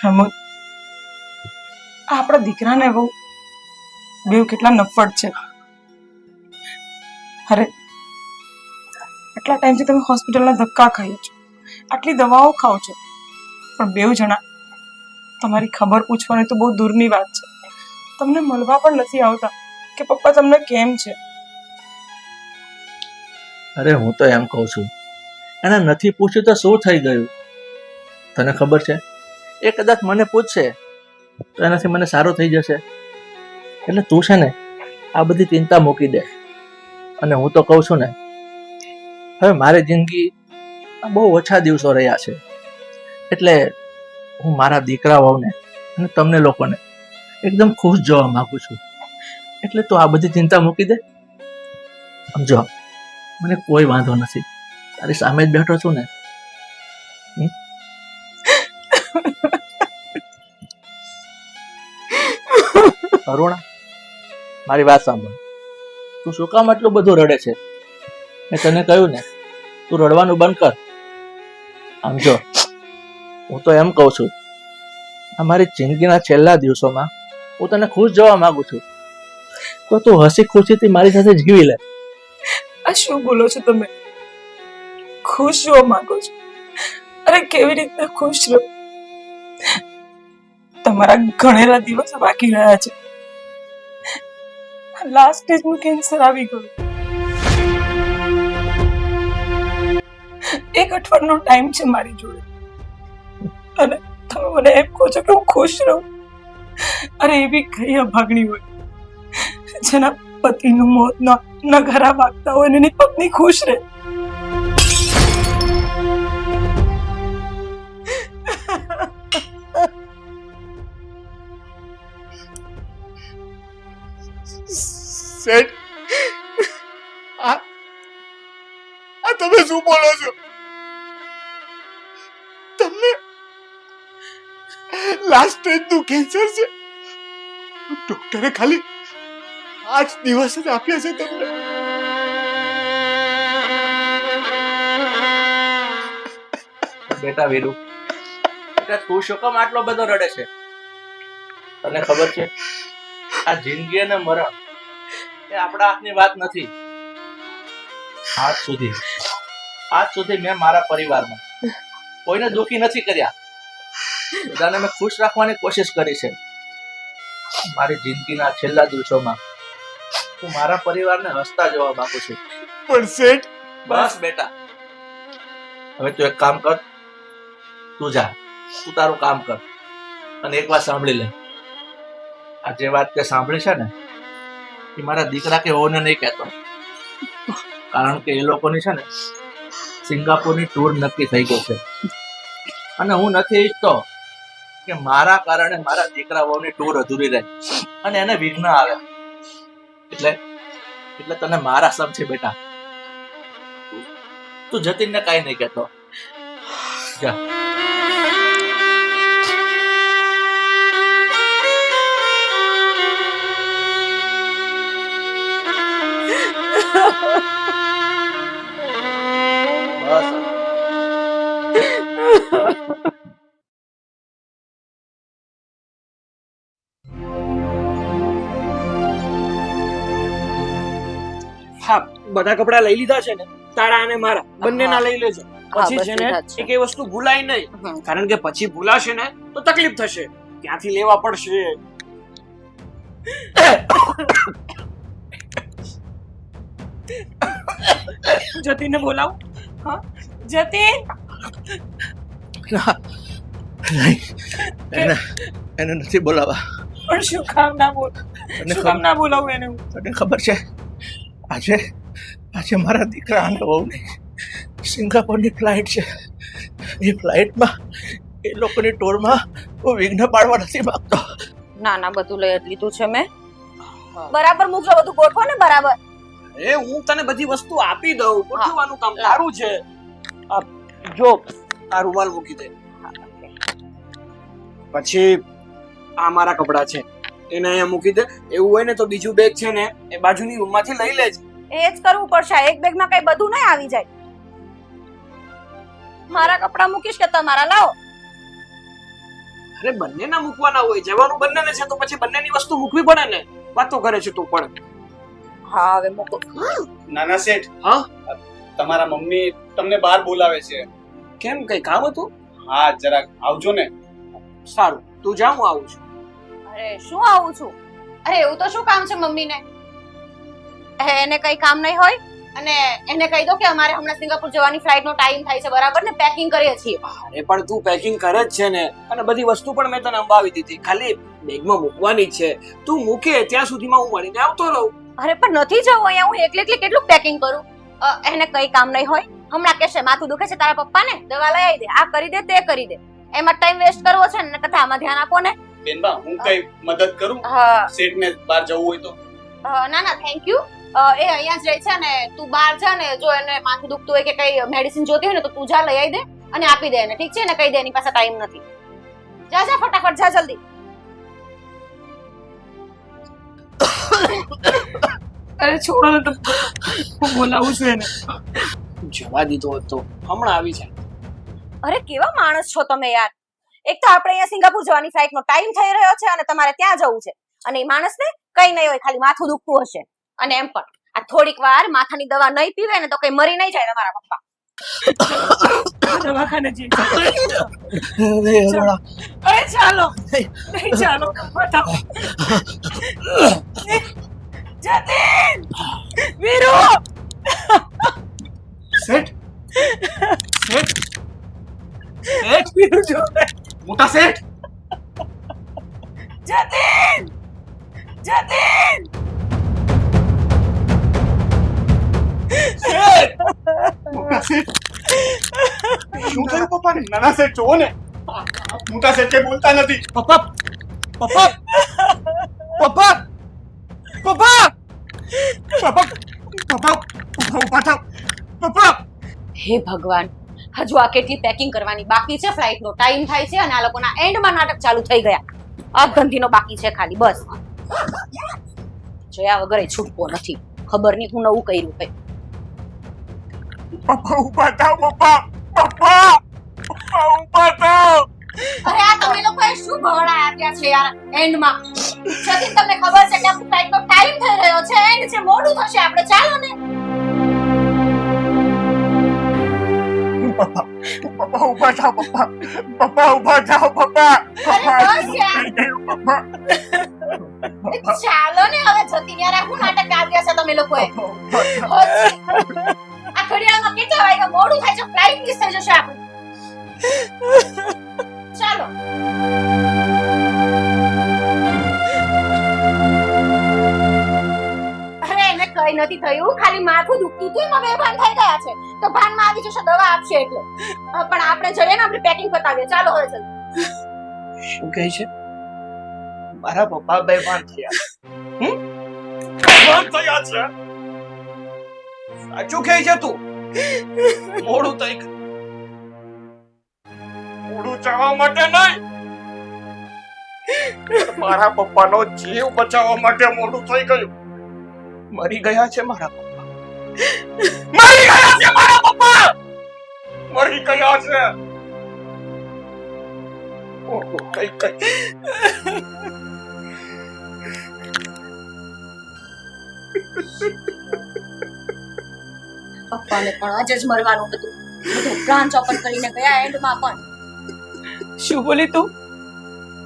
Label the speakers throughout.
Speaker 1: પ્રમોદ, આપણા દીકરાને બહુ બેવ કેટલા નફ્ફટ છે. અરે આટલા ટાઈમથી તમે હોસ્પિટલના ધક્કા ખાઈ છો, આટલી દવાઓ ખાઓ છો, પણ બેવ જણા તમારી ખબર પૂછવાની તો બહુ દૂરની વાત છે. તમને મળવા પણ નથી આવતા કે પપ્પા તમને કેમ છે.
Speaker 2: અરે હું તો એમ કહું છું, એને નથી પૂછ્યું તો શું થઈ ગયું? તને ખબર છે, એ કદાચ મને પૂછશે તો એનાથી મને સારું થઈ જશે. એટલે તું છે ને આ બધી ચિંતા મૂકી દે. અને હું તો કહું છું ને, હવે મારી જિંદગી બહુ ઓછા દિવસો રહ્યા છે, એટલે હું મારા દીકરાઓને અને તમને લોકોને એકદમ ખુશ જોવા માંગુ છું. એટલે તું આ બધી ચિંતા મૂકી દે. સમજો, મને કોઈ વાંધો નથી, તારી સામે જ બેઠો છું ને. અરુણા, મારી વાત સાંભળ. તું શું કામ આટલું બધું રડે છે? મેં તને કહ્યું ને, તું રડવાનું બંધ કર. આમ જો, હું તો એમ કહું છું, અમારી જિંદગીના છેલ્લા દિવસોમાં હું તને ખુશ જોવા માંગુ છું, તો તું હસી ખુશીથી મારી સાથે જીવી લે.
Speaker 1: આ શું બોલો છો તમે? ખુશ જોવા માંગો છો? અરે કેવી રીતે ખુશ રહો? તમારા ઘણેલા દિવસો બાકી રહ્યા છે. લાસ્ટ સ્ટેજનું કેન્સર આવી ગયું. 1 અઠવાડિયાનો ટાઈમ છે મારી જોડે, અને તમે મને એમ કહો છો કે હું ખુશ રહું? અરે એવી કઈ અભાગણી હોય જેના પતિનું મોત નગારા વાગતા હોય અને એની પત્ની ખુશ રહે?
Speaker 3: સેઠ, આ તમે શું બોલો છો? તમને લાસ્ટ સ્ટેજનું કેન્સર છે. ડોક્ટરે ખાલી 8 દિવસ જ આપ્યા છે તમને.
Speaker 2: બેટા વીરુ, બેટા તું શું કામ આટલો બધો રડે છે? તને ખબર છે, આ જિંદગી અને મરણ એ આપણા હાથની વાત નથી. આજ સુધી મેં મારા પરિવારમાં કોઈને દુઃખી નથી કર્યા. બધાને મેં ખુશ રાખવાની કોશિશ કરી છે. મારી જિંદગીના છેલ્લા દિવસોમાં હું મારા પરિવારને હસતા જોવા માંગુ છું.
Speaker 3: પણ શેઠ,
Speaker 2: બસ બેટા, હવે તું એક કામ કર. તું જા, તું તારું કામ કર, અને એક વાત સાંભળી લે. આ જે વાત તે સાંભળી છે ને, એ મારા દીકરા કે વહુને નહીં કહેતો, કારણ કે એ લોકોની છે ને સિંગાપુરની ટૂર નક્કી થઈ ગઈ છે, અને હું નથી ઈચ્છતો કે મારા કારણે મારા દીકરા વહુની ટૂર અધૂરી રહે અને એને વિઘ્ન આવે. એટલે તને મારા સમજે બેટા. તું જતીનને કાંઈ નહીં કહેતો. જા. બસ.
Speaker 4: હા, બધા કપડા લઈ લીધા છે ને, તારા અને મારા બંનેના લઈ લેજો. પછી છે ને એક એ વસ્તુ ભૂલાય નહીં, કારણ કે પછી ભૂલાશે ને તો તકલીફ થશે. ક્યાંથી લેવા પડશે?
Speaker 1: જતીનને બોલાવો. હા જતીન.
Speaker 2: એને નથી બોલાવા.
Speaker 1: પણ શું કામ ના બોલ? શું કામ ના બોલાવું એને?
Speaker 2: તને ખબર છે, આજે મારા દીકરા અને વહુની સિંગાપોરની ફ્લાઇટ છે. એ ફ્લાઇટમાં એ લોકોની ટૂરમાં હું વિઘ્ન પાડવા નથી માંગતો.
Speaker 5: ના બધું લઈ જ લીધું છે મેં. બરાબર મૂકજો, બધું ગોઠવો ને બરાબર.
Speaker 4: એ હું તને બધી વસ્તુ આપી દઉં, ગોઠવવાનું કામ તારું છે. જો આ રૂમાલ મૂકી દે. પછી આ મારા કપડા છે, એને અહીંયા મૂકી દે. એવું હોય ને તો બીજું બેગ છે ને એ બાજુની રૂમમાંથી લઈ લેજે.
Speaker 5: એ જ કરવું પડશે. એક બેગમાં કઈ બધું નહીં આવી જાય. મારા કપડા મૂકીશ કે તમારા? લાવો.
Speaker 4: અરે બંનેના મૂકવાના હોય, જવાનું બંનેને છે તો પછી બંનેની વસ્તુ મૂકવી પડે ને. વાતો કરે છે તું પણ.
Speaker 5: હા હવે મૂકો.
Speaker 3: નાના શેઠ,
Speaker 4: હા
Speaker 3: તમારા મમ્મી તમને બહાર બોલાવે છે.
Speaker 4: કેમ, કઈ કામ હતું?
Speaker 3: હા, જરાક આવજો ને.
Speaker 4: સારું, તું જા, હું આવું છું.
Speaker 5: અરે શું આવું છું? અરે એવું તો શું કામ છે મમ્મીને? એને કઈ કામ નહીં હોય. અને એને કહી દો કે અમારે હમણાં સિંગાપુર જવાની ફ્લાઇટ નો ટાઈમ થાય છે, બરાબર ને? પેકિંગ કરીએ છીએ.
Speaker 4: અરે પણ તું પેકિંગ કરે જ છે ને, અને બધી વસ્તુ પણ મેં તને અંબાવી દીધી, ખાલી બેગમાં મૂકવાની જ છે. તું મૂકે ત્યાં સુધીમાં હું મળીને આવતો રહું.
Speaker 5: અરે પણ નથી જવું અહીંયા, હું એકલી એકલી કેટલું પેકિંગ કરું? એને કઈ કામ નહીં હોય. હમણાં કહેશે માથું દુખે છે તારા પપ્પાને, દવા લઈ આવી દે, આ કરી દે, તે કરી દે. એમાં ટાઈમ વેસ્ટ કરવો છે ને, કરતા આમાં ધ્યાન આપો ને.
Speaker 3: બેનબા, હું કઈ મદદ કરું?
Speaker 5: હા.
Speaker 3: શેઠને બહાર જવું હોય તો?
Speaker 5: ના ના થેન્ક યુ. એ અહીંયા જ રહે છે ને, તું બહાર જા ને, જો એને માથું દુખતું હોય કે કઈ મેડિસિન જોતી હોય ને તો તું જા લઈ આવી દે અને આપી દે એને, ઠીક છે ને? કહી દે એની પાસે ટાઈમ નથી. જા જા ફટાફટ જા, જલ્દી.
Speaker 1: અરે છોડો ને, તો હું બોલાવું છું એને.
Speaker 4: જવા દીધો હતો, હમણાં આવી જાય.
Speaker 5: અરે કેવા માણસ છો તમે યાર! એક તો આપણે અહીંયા સિંગાપુર જવાની ફ્લાઇટ નો ટાઈમ થઈ રહ્યો છે અને તમારે ત્યાં જવું છે, અને એ માણસને કઈ નહીં હોય, ખાલી માથું દુખતું હશે. અને એમ પણ આ થોડીક વાર માથાની દવા નહીં પીવે ને તો કઈ મરી નહીં જાય તમારા પપ્પા.
Speaker 1: દવાખાને જઈએ. અરે ચાલો, નહીં ચાલો, બતાવો. જતીન, વીરુ,
Speaker 3: શેઠ, શેઠ, શેઠ,
Speaker 1: વીરુ જો.
Speaker 3: મોટા શેઠ.
Speaker 1: જતીન, જતીન.
Speaker 3: શેઠ, મોટા શેઠ. શું થયું પપ્પાને? નાના શેઠ જોવો ને, મોટા શેઠ કઈ બોલતા નથી.
Speaker 4: પપ્પા, પપ્પા, પપ્પા, પપ્પા,
Speaker 3: પપ્પા, પપ્પા, પપ્પા ઉભા થાવ. પપ્પા.
Speaker 5: હે ભગવાન, હજુ આ કેટલી પેકિંગ કરવાની બાકી છે? ફ્લાઇટ નો ટાઈમ થાય છે અને આ લોકોના એન્ડમાં નાટક ચાલુ થઈ ગયા. અધગંધીનો બાકી છે ખાલી, બસ. જોયા વગર એ છૂટકો નથી. ખબર નહીં હું નવું કર્યું કઈ.
Speaker 3: પપ્પા ઉભા થાવ. પપ્પા, પપ્પા, પપ્પા ઉભા થાવ.
Speaker 5: અરે આ તમે લોકોએ શું ભવડા આપ્યા છે યાર એન્ડમાં? જતીન તમને ખબર છે કે આપણી ફ્લાઇટ નો ટાઈમ થઈ રહ્યો છે, એન્ડ છે, મોડું થશે, આપણે ચાલો ને.
Speaker 3: પપ્પા, પપ્પા ઉભા થાવ. પપ્પા, પપ્પા ઉભા થાવ. પપ્પા, પપ્પા
Speaker 5: બસ યાર.
Speaker 3: પપ્પા.
Speaker 5: ચાલો ને હવે જતીન યાર, આ શું નાટક આપ્યા છે તમે લોકોએ? આ ઘડિયાળમાં કેટલા વાગ્યા? મોડું થાય છે, ફ્લાઇટ મિસ થઈ જશે આપણી. ચાલો. અરે એને કઈ નથી થયું, ખાલી માથું દુખતું હતું, એમાં બેભાન થઈ ગયા છે. તો ભાનમાં આવી જશે, દવા આપશે એટલે. પણ આપણે જઈએ ને, આપણે પેકિંગ પતાવીએ. ચાલો હવે જલ્દી.
Speaker 4: શું કહે છે? મારા પપ્પા બેભાન થયા. બેભાન થયા છે? સાચું કહે છે તું? મોડું થઈ ગયું. મોડું જવા માટે નહીં, મારા પપ્પાનો જીવ બચાવવા માટે મોડું થઈ ગયું. મરી ગયા છે મારા પપ્પા. મરી ગયા છે મારા પપ્પા. મરી ગયા છે. મોડું થઈ ગયું.
Speaker 5: પપ્પાને પણ આજે જ મરવાનું હતું. બધું પ્લાન ચોપન કરીને ગયા એન્ડમાં પણ.
Speaker 1: શું બોલી તું?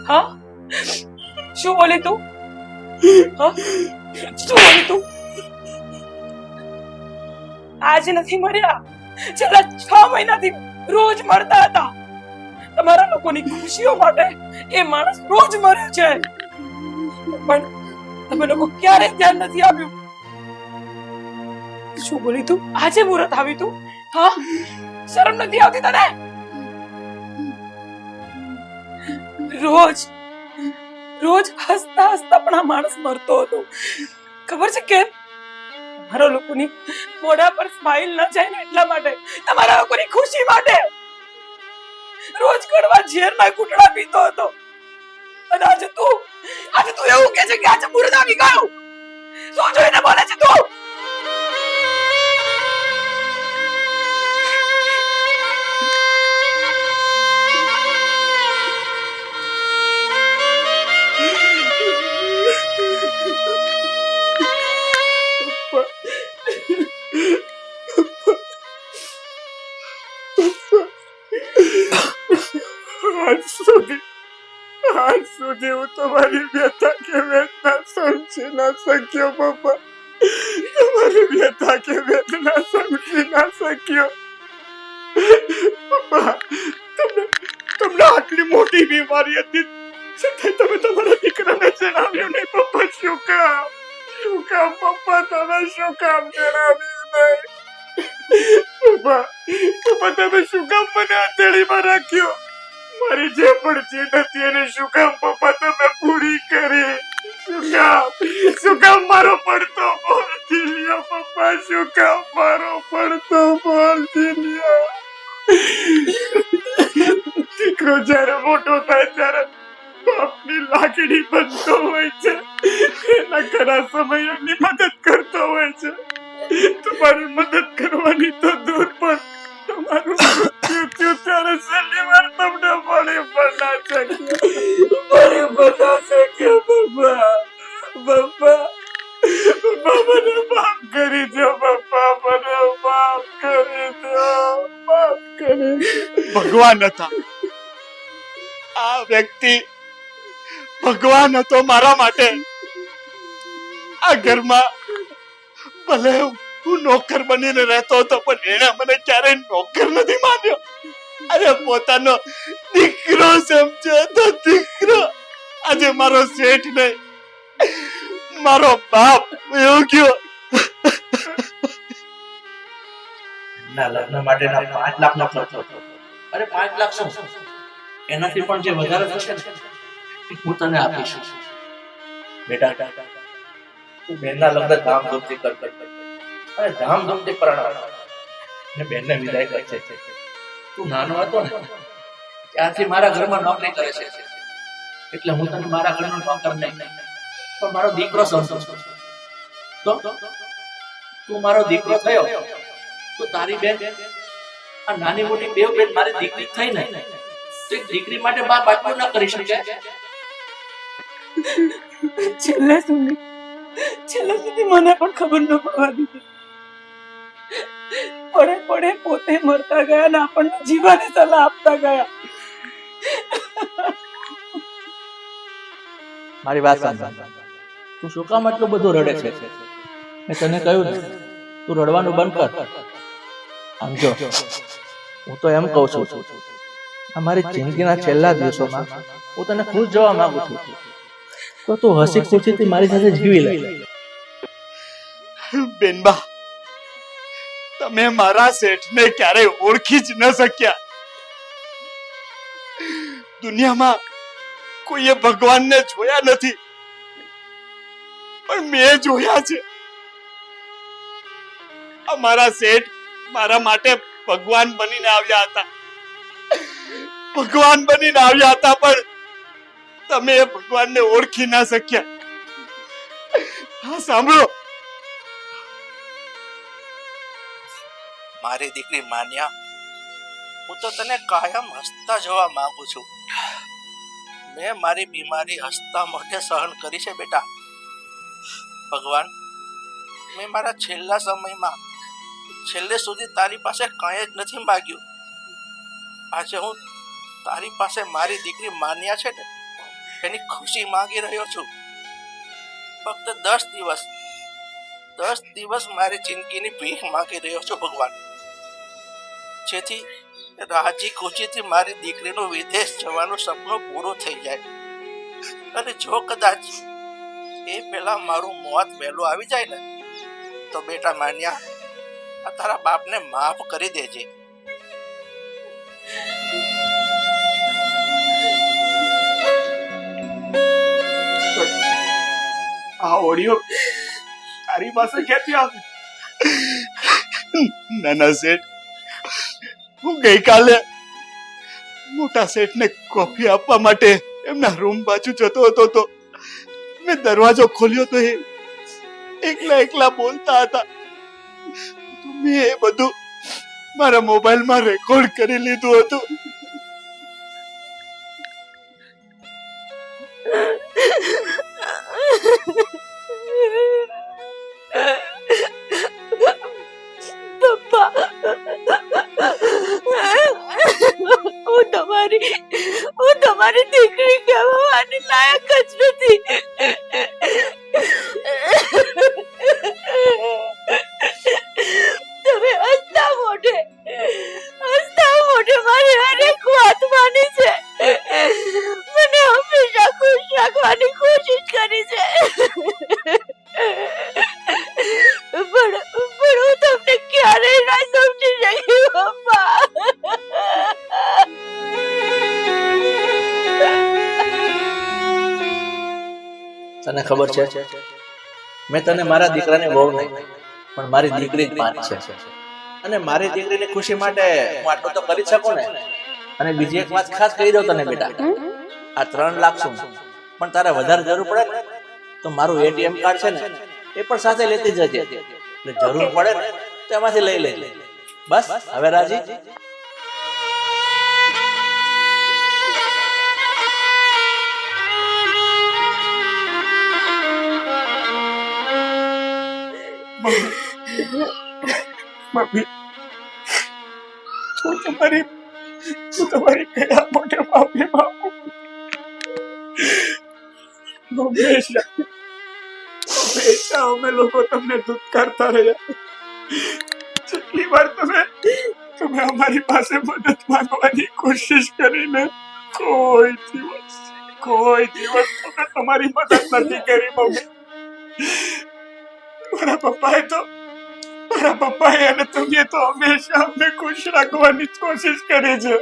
Speaker 1: હા, શું બોલી તું? હા, શું બોલી તું? આજે નથી મર્યા, છેલ્લા 6 મહિનાથી રોજ મળતા હતા. તમારા લોકોની ખુશીઓ માટે એ માણસ રોજ મરે છે, પણ તમે લોકો ક્યારેય ધ્યાન નથી આપ્યું. શું બોલી તું? આજે મુહૂર્ત આવી તું? હા, શરમ નથી આવતી તને? રોજ રોજ હસતા હસતા પણ આ માણસ મરતો હતો. ખબર છે કેમ? તમારા લોકોની મોઢા પર સ્માઈલ ન જાય ને એટલા માટે, તમારા લોકોની ખુશી માટે. રોજ કડવા ઝેરના ઘૂંટડા પીતો હતો. અને આજે તું એવું કહે છે કે આજે મુહૂર્ત આવી ગયું? શું જોઈને બોલે છે તું?
Speaker 3: હું તમારી વ્યથા કે વેદના સમજી ના શક્યો પપ્પા. તમારી વ્યથા કે વેદના સમજી ના શક્યો પપ્પા. તમને આટલી મોટી બીમારી હતી છતાંય તમે તમારા દીકરાને જણાવ્યું નહીં પપ્પા. શું કામ પપ્પા? તમે શું કામ જણાવ્યું નહીં પપ્પા? તમે શું કામ મને આંધળીમાં રાખ્યો? મારી જે પણ જીદ હતી એને શું કામ પપ્પા તમે પૂરી કરી? શું કામ મારો પડતો બોલ ઝીલ્યો પપ્પા? શું કામ મારો પડતો બોલ ઝીલ્યો? દીકરો જ્યારે મોટો થાય ત્યારે બાપની લાગણી બનતો હોય છે, એના ખરા સમયોની મદદ કરતો હોય છે. તમારી મદદ કરવાની તો દૂર પણ તમારું મૃત્યુ થયું ત્યારે છેલ્લી વાર તમને મળી પણ ના શક્યો પપ્પા. મને માફ કરી દો પપ્પા. મને માફ કરી દો. ભગવાન હતા આ વ્યક્તિ, ભગવાન હતો મારા માટે. આ ઘરમાં ભલે હું નોકર બનીને રહેતો હતો પણ એને મને ક્યારેય નોકર નથી માન્યો. અરે પોતાનો દીકરો સમજ્યો તો દીકરો. આજે મારો શેઠ નહીં, મારો બાપ વયો ગયો.
Speaker 2: ના લગ્ન માટેના 5 લાખનો ખર્ચ હતો. અરે 5 લાખ શું, એનાથી પણ જે વધારે થશે ને એ હું તને આપીશ. બેટા તું બેનના લગ્ન ધામધૂમથી કર અને ધામધૂમથી પરણાવ અને બેનને વિદાય કરશે. તું નાનો હતો ને ત્યારથી મારા ઘરમાં નોકરી કરે છે, એટલે હું તને મારા ઘરનો નોકર નહીં પણ મારો દીકરો સમજો. તો તું મારો દીકરો થયો તો તારી બેન આ નાની મોટી બે બેન મારી દીકરી થઈ ને તો એક દીકરી માટે બાપ આટલું ના કરી શકે?
Speaker 1: છેલ્લે સુધી મને પણ ખબર ન પડવા દીધી. પડે પોતે મરતા ગયા ને આપણને જીવવાની સલાહ આપતા ગયા.
Speaker 2: મારી વાત સાંભળ. તું શું કામ આટલું બધું રડે છે? મેં તને કહ્યું ને તું રડવાનું બંધ કર. આમ જો હું તો એમ કહું છું અમારી જિંદગીના છેલ્લા દિવસોમાં હું તને ખુશ જોવા માંગુ છું, તો તું હસી ખુશીથી મારી સાથે જીવી લે.
Speaker 3: બેનબા, તમે મારા શેઠને ક્યારેય ઓળખી જ ન શક્યા. દુનિયામાં કોઈએ ભગવાનને જોયા નથી પણ મેં જોયા છે. અમારા શેઠ મારા માટે ભગવાન બનીને આવ્યા હતા. ભગવાન બનીને આવ્યા હતા પણ તમે એ ભગવાનને ઓળખી ના શક્યા. હા સાંભળો,
Speaker 6: મારી દીકરી માન્યા, હું તો તને કાયમ હસતા જોવા માંગુ છું. મેં મારી બીમારી હસતા મોઢે સહન કરી છે બેટા. ભગવાન, મેં મારા છેલ્લા સમયમાં છેલ્લે સુધી તારી પાસે કાંઈ જ નથી માગ્યું. આજે હું તારી પાસે મારી દીકરી માન્યા છે ને એની ખુશી માંગી રહ્યો છું. ફક્ત 10 દિવસ મારી જિંદગીની ભીખ માંગી રહ્યો છું ભગવાન, જેથી રાજી ખુશીથી મારી દીકરીનું વિદેશ જવાનું સપનું પૂરું થઈ જાય. અને જો કદાચ એ પહેલા મારું મોત વહેલું આવી જાય ને તો બેટા માન્યા, આ તારા બાપને માફ કરી દેજે.
Speaker 3: આ ઓડિયો તારી પાસે ક્યાંથી આવી? નાના શેઠ, હું ગઈકાલે મોટા શેઠને કોફી આપવા માટે એમના રૂમ બાજુ જતો હતો તો મેં દરવાજો ખોલ્યો તો એ એકલા બોલતા હતા. મેં એ બધું મારા મોબાઈલમાં રેકોર્ડ કરી લીધું હતું.
Speaker 5: પપ્પા, હું તમારી દીકરી કહેવાની લાયક જ
Speaker 2: ખબર છે મેં તને મારા દીકરાની વહુ નહીં પણ મારી દીકરી જ માન છે અને મારી દીકરીની ખુશી માટે હું આટલું તો કરી શકું ને. અને બીજી એક વાત ખાસ કહી દઉં તને બેટા, આ 3 લાખ શું પણ તારે વધારે જરૂર પડે ને તો મારું એટીએમ કાર્ડ છે ને એ પણ સાથે લેતી જજે, એટલે જરૂર પડે ને તો એમાંથી લઈ લે. બસ હવે રાજી?
Speaker 3: મમ્મી હું તમારી કયા મોઢે માફી માંગુ. હંમેશા અમે લોકો તમને ધુતકારતા રહ્યા. જેટલી વાર તમે અમારી પાસે મદદ માંગવાની કોશિશ કરીને કોઈ દિવસ તમે તમારી મદદ નથી કરી મમ્મી. મારા પપ્પાએ અને તમે તો હંમેશા અમને ખુશ રાખવાની કોશિશ કરી છે.